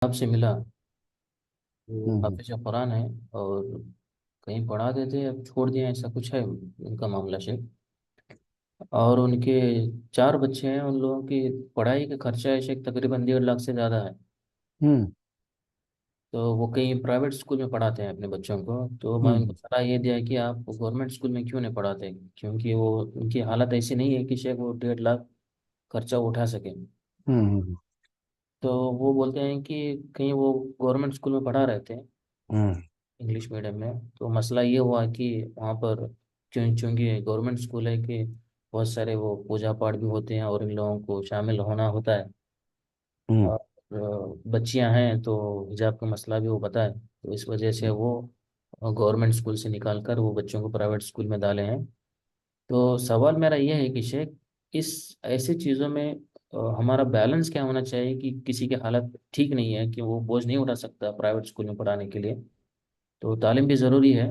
آپ سے ملا وہ ہوں حافظ قرآن ہے، اور کہیں پڑھا دیتے اب چھوڑ دیا، ایسا کچھ ہے ان کا معاملہ سے۔ اور ان کے 4 بچے ہیں، ان لوگوں کی پڑھائی کا خرچہ ایسے تقریباً 1.5 لاکھ سے زیادہ ہے۔ ہوں تو وہ کہیں پرائیویٹ اسکول میں پڑھاتے ہیں اپنے بچوں کو، تو میں ان کو ہوں صلاح یہ دیا کہ آپ گورنمنٹ اسکول میں کیوں نہیں پڑھاتے، کیونکہ وہ ان کی حالت ایسی نہیں ہے کہ شاید وہ 1.5 لاکھ خرچہ اٹھا سکیں۔ ہوں تو وہ بولتے ہیں کہ کہیں وہ گورنمنٹ اسکول میں پڑھا رہے تھے ہوں انگلش میڈیم میں، تو مسئلہ یہ ہوا کہ وہاں پر چونکہ گورنمنٹ اسکول ہے کہ بہت سارے وہ پوجا پاٹ بھی ہوتے ہیں اور ان لوگوں کو شامل ہونا ہوتا ہے، ہوں اور بچیاں ہیں تو حجاب کا مسئلہ بھی وہ بتائے، تو اس وجہ سے وہ گورنمنٹ اسکول سے نکال کر وہ بچوں کو پرائیویٹ اسکول میں ڈالے ہیں۔ تو سوال میرا یہ ہے کہ شیخ، اس ایسی چیزوں میں ہمارا بیلنس کیا ہونا چاہیے کہ کسی کی حالت ٹھیک نہیں ہے کہ وہ بوجھ نہیں اٹھا سکتا پرائیویٹ اسکول میں پڑھانے کے لیے، تو تعلیم بھی ضروری ہے،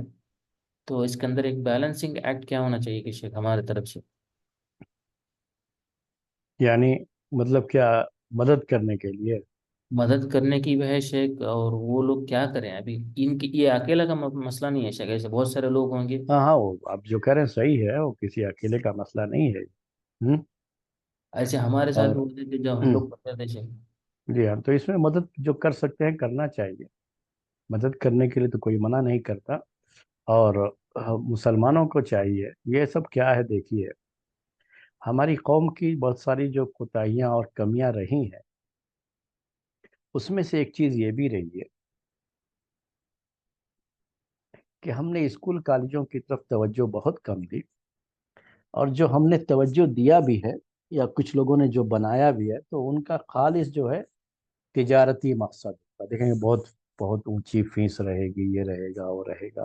تو اس کے اندر ایک بیلنسنگ ایکٹ کیا ہونا چاہیے کہ شیخ ہمارے طرف سے؟ یعنی مطلب کیا؟ مدد کرنے کے لیے؟ مدد کرنے کی وہ ہے شیخ، اور وہ لوگ کیا کریں ابھی، ان کی یہ اکیلا کا مسئلہ نہیں ہے شیخ، ایسے بہت سارے لوگ ہوں گے۔ ہاں ہاں، وہ آپ جو کہہ رہے ہیں صحیح ہے، وہ کسی اکیلے کا مسئلہ نہیں ہے۔ ہوں ایسے ہمارے ساتھ اور بھی ہوتے تھے جب ہم لوگ پڑھتے تھے شیخ۔ جی ہاں، تو اس میں مدد جو کر سکتے ہیں کرنا چاہیے۔ مدد کرنے کے لیے تو کوئی منع نہیں کرتا۔ اور مسلمانوں کو چاہیے، یہ سب کیا ہے دیکھیے، ہماری قوم کی بہت ساری جو کوتاہیاں اور کمیاں رہی ہیں، اس میں سے ایک چیز یہ بھی رہی ہے کہ ہم نے اسکول کالجوں کی طرف توجہ بہت کم دی، اور جو ہم نے توجہ دیا بھی ہے یا کچھ لوگوں نے جو بنایا بھی ہے، تو ان کا خالص جو ہے تجارتی مقصد ہوتا ہے۔ دیکھیں گے بہت بہت اونچی فیس رہے گی، یہ رہے گا وہ رہے گا،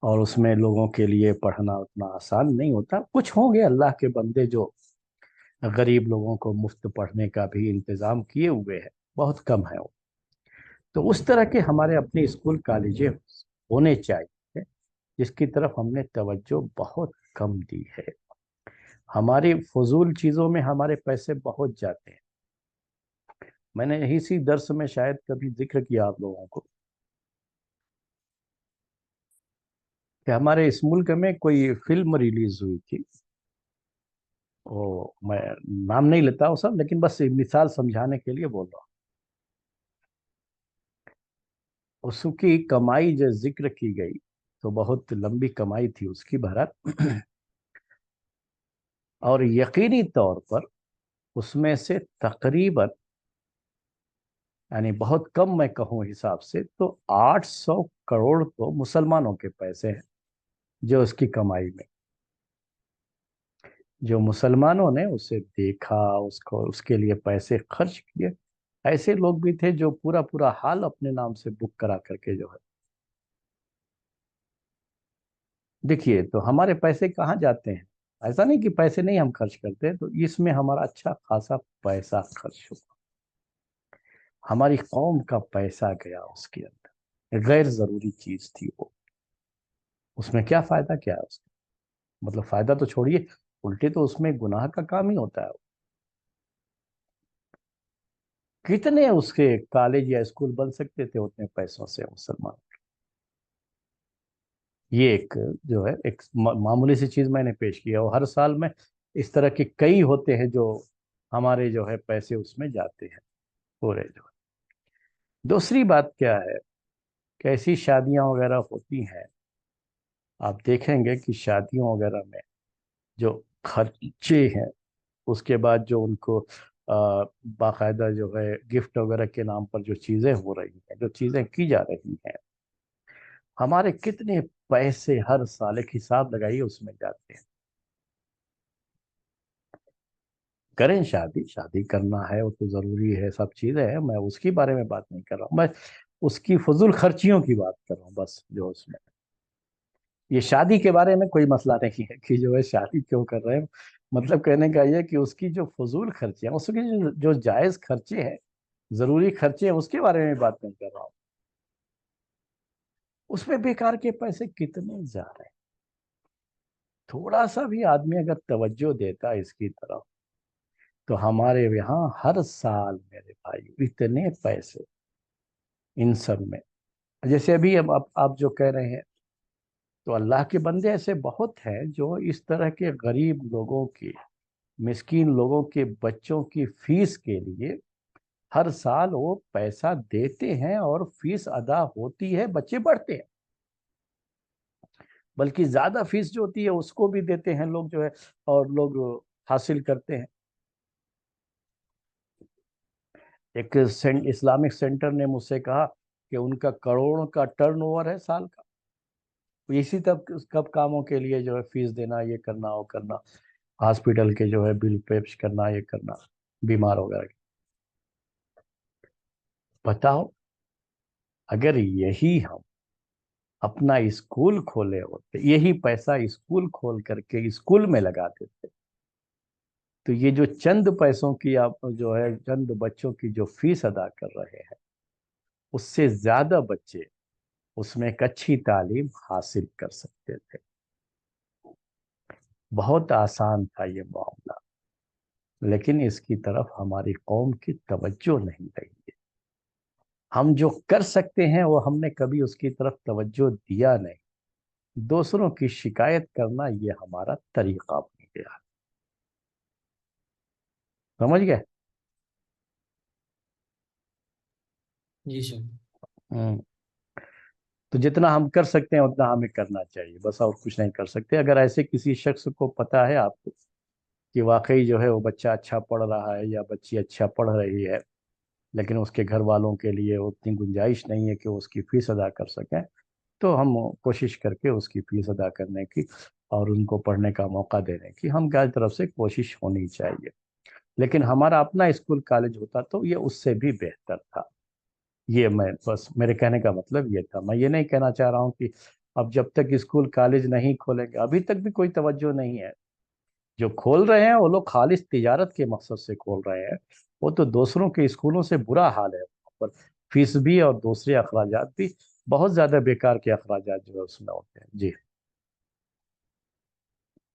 اور اس میں لوگوں کے لیے پڑھنا اتنا آسان نہیں ہوتا۔ کچھ ہوں گے اللہ کے بندے جو غریب لوگوں کو مفت پڑھنے کا بھی انتظام کیے ہوئے ہیں، بہت کم ہے وہ۔ تو اس طرح کے ہمارے اپنے اسکول کالجیں ہونے چاہیے، جس کی طرف ہم نے توجہ بہت کم دی ہے۔ ہماری فضول چیزوں میں ہمارے پیسے بہت جاتے ہیں۔ میں نے اسی درس میں شاید کبھی ذکر کیا آپ لوگوں کو کہ ہمارے اس ملک میں کوئی فلم ریلیز ہوئی تھی، وہ میں نام نہیں لیتا وہ سب، لیکن بس مثال سمجھانے کے لیے بول رہا ہوں۔ اس کی کمائی جو ذکر کی گئی، تو بہت لمبی کمائی تھی اس کی بہرحال، اور یقینی طور پر اس میں سے تقریباً، یعنی بہت کم میں کہوں حساب سے، تو 800 کروڑ تو مسلمانوں کے پیسے ہیں جو اس کی کمائی میں، جو مسلمانوں نے اسے دیکھا، اس کو اس کے لیے پیسے خرچ کیے۔ ایسے لوگ بھی تھے جو پورا پورا حال اپنے نام سے بک کرا کر کے جو ہے، دیکھیے تو ہمارے پیسے کہاں جاتے ہیں؟ ایسا نہیں کہ پیسے نہیں ہم خرچ کرتے، تو اس میں ہمارا اچھا خاصا پیسہ خرچ ہوا، ہماری قوم کا پیسہ گیا اس کے اندر، غیر ضروری چیز تھی وہ۔ اس میں کیا فائدہ، کیا ہے اس کا؟ مطلب فائدہ تو چھوڑیے، الٹے تو اس میں گناہ کا کام ہی ہوتا ہے۔ کتنے اس کے کالج یا اسکول بن سکتے تھے اتنے پیسوں سے مسلمان؟ یہ ایک جو ہے ایک معمولی سی چیز میں نے پیش کی ہے، اور ہر سال میں اس طرح کے کئی ہوتے ہیں جو ہمارے جو ہے پیسے اس میں جاتے ہیں پورے جو ہے۔ دوسری بات کیا ہے کہ ایسی شادیاں وغیرہ ہوتی ہیں، آپ دیکھیں گے کہ شادیوں وغیرہ میں جو خرچے ہیں، اس کے بعد جو ان کو باقاعدہ جو ہے گفٹ وغیرہ کے نام پر جو چیزیں ہو رہی ہیں، جو چیزیں کی جا رہی ہیں، ہمارے کتنے پیسے ہر سال، ایک حساب لگائیے اس میں جاتے ہیں۔ کریں شادی، شادی کرنا ہے وہ تو ضروری ہے، سب چیزیں ہیں، میں اس کی بارے میں بات نہیں کر رہا ہوں، میں اس کی فضول خرچیوں کی بات کر رہا ہوں بس، جو اس میں یہ شادی کے بارے میں کوئی مسئلہ نہیں ہے کہ جو ہے شادی کیوں کر رہے ہیں، مطلب کہنے کا یہ کہ اس کی جو فضول خرچے ہیں، اس کی جو جائز خرچے ہیں، ضروری خرچے ہیں، اس کے بارے میں بات نہیں کر رہا ہوں۔ اس میں بیکار کے پیسے کتنے جا رہے ہیں؟ تھوڑا سا بھی آدمی اگر توجہ دیتا اس کی طرف، تو ہمارے یہاں ہر سال میرے بھائی اتنے پیسے ان سب میں، جیسے ابھی اب آپ جو کہہ رہے ہیں، تو اللہ کے بندے ایسے بہت ہیں جو اس طرح کے غریب لوگوں کی، مسکین لوگوں کے بچوں کی فیس کے لیے ہر سال وہ پیسہ دیتے ہیں، اور فیس ادا ہوتی ہے، بچے پڑھتے ہیں، بلکہ زیادہ فیس جو ہوتی ہے اس کو بھی دیتے ہیں لوگ جو ہے، اور لوگ حاصل کرتے ہیں۔ ایک اسلامک سینٹر نے مجھ سے کہا کہ ان کا کروڑوں کا ٹرن اوور ہے سال کا، اسی تب کب کاموں کے لیے جو ہے فیس دینا، یہ کرنا وہ کرنا، ہاسپٹل کے جو ہے بل پیش کرنا، یہ کرنا، بیمار وغیرہ کی۔ بتاؤ، اگر یہی ہم اپنا اسکول کھولے ہوتے، یہی پیسہ اسکول کھول کر کے اسکول میں لگاتے تھے، تو یہ جو چند پیسوں کی آپ جو ہے چند بچوں کی جو فیس ادا کر رہے ہیں، اس سے زیادہ بچے اس میں ایک اچھی تعلیم حاصل کر سکتے تھے۔ بہت آسان تھا یہ معاملہ، لیکن اس کی طرف ہماری قوم کی توجہ نہیں رہی ہے۔ ہم جو کر سکتے ہیں وہ ہم نے کبھی اس کی طرف توجہ دیا نہیں، دوسروں کی شکایت کرنا یہ ہمارا طریقہ بن گیا۔ سمجھ گئے؟ جی سر۔ ہوں۔ تو جتنا ہم کر سکتے ہیں اتنا ہمیں کرنا چاہیے، بس اور کچھ نہیں کر سکتے۔ اگر ایسے کسی شخص کو پتا ہے آپ کو کہ واقعی جو ہے وہ بچہ اچھا پڑھ رہا ہے یا بچی اچھا پڑھ رہی ہے، لیکن اس کے گھر والوں کے لیے اتنی گنجائش نہیں ہے کہ وہ اس کی فیس ادا کر سکیں، تو ہم کوشش کر کے اس کی فیس ادا کرنے کی اور ان کو پڑھنے کا موقع دینے کی ہماری طرف سے کوشش ہونی چاہیے۔ لیکن ہمارا اپنا اسکول کالج ہوتا تو یہ اس سے بھی بہتر تھا۔ یہ میں بس میرے کہنے کا مطلب یہ تھا، میں یہ نہیں کہنا چاہ رہا ہوں کہ اب جب تک اسکول کالج نہیں کھولیں گے، ابھی تک بھی کوئی توجہ نہیں ہے۔ جو کھول رہے ہیں وہ لوگ خالص تجارت کے مقصد سے کھول رہے ہیں، وہ تو دوسروں کے اسکولوں سے برا حال ہے وہاں پر، فیس بھی اور دوسرے اخراجات بھی بہت زیادہ بیکار کے اخراجات جو ہے اس میں ہوتے ہیں۔ جی۔